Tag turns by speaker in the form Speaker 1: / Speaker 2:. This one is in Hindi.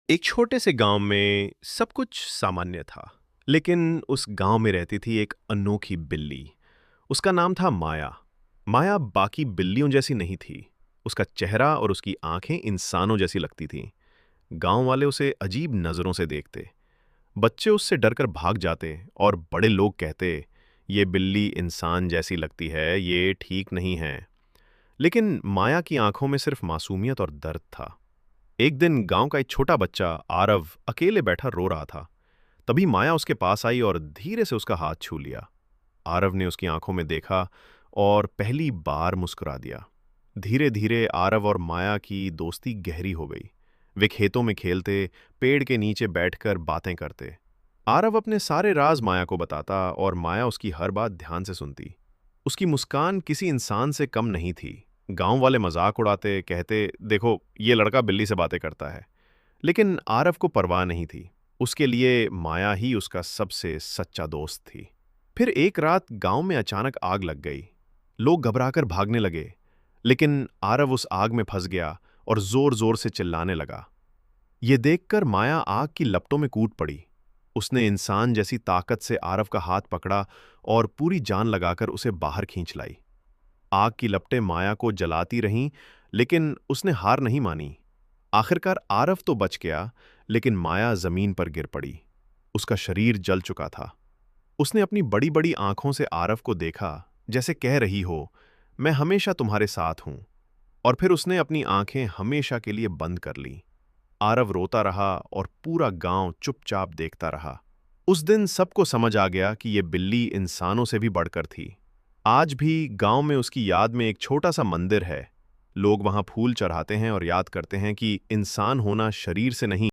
Speaker 1: एक छोटे से गांव में सब कुछ सामान्य था। लेकिन उस गांव में रहती थी एक अनोखी बिल्ली। उसका नाम था माया। माया बाकी बिल्लियों जैसी नहीं थी। उसका चेहरा और उसकी आंखें इंसानों जैसी लगती थीं। गांव वाले उसे अजीब नजरों से देखते। बच्चे उससे डरकर भाग जाते और बड़े लोग कहते, ये बिल्ली इंसान जैसी लगती है, ये ठीक नहीं है। लेकिन माया की आंखों में सिर्फ मासूमियत और दर्द था। एक दिन गांव का एक छोटा बच्चा आरव अकेले बैठा रो रहा था। तभी माया उसके पास आई और धीरे से उसका हाथ छू लिया। आरव ने उसकी आंखों में देखा और पहली बार मुस्कुरा दिया। धीरे धीरे आरव और माया की दोस्ती गहरी हो गई। वे खेतों में खेलते, पेड़ के नीचे बैठकर बातें करते। आरव अपने सारे राज माया को बताता और माया उसकी हर बात ध्यान से सुनती। उसकी मुस्कान किसी इंसान से कम नहीं थी। गांव वाले मजाक उड़ाते, कहते, देखो ये लड़का बिल्ली से बातें करता है। लेकिन आरव को परवाह नहीं थी। उसके लिए माया ही उसका सबसे सच्चा दोस्त थी। फिर एक रात गांव में अचानक आग लग गई। लोग घबराकर भागने लगे। लेकिन आरव उस आग में फंस गया और जोर जोर से चिल्लाने लगा। ये देखकर माया आग की लपटों में कूद पड़ी। उसने इंसान जैसी ताकत से आरव का हाथ पकड़ा और पूरी जान लगाकर उसे बाहर खींच लाई। आग की लपटें माया को जलाती रहीं, लेकिन उसने हार नहीं मानी। आखिरकार आरव तो बच गया, लेकिन माया जमीन पर गिर पड़ी। उसका शरीर जल चुका था। उसने अपनी बड़ी बड़ी आंखों से आरव को देखा, जैसे कह रही हो, मैं हमेशा तुम्हारे साथ हूं। और फिर उसने अपनी आंखें हमेशा के लिए बंद कर लीं। आरव रोता रहा और पूरा गांव चुपचाप देखता रहा। उस दिन सबको समझ आ गया कि यह बिल्ली इंसानों से भी बढ़कर थी। आज भी गांव में उसकी याद में एक छोटा सा मंदिर है। लोग वहां फूल चढ़ाते हैं और याद करते हैं कि इंसान होना शरीर से नहीं,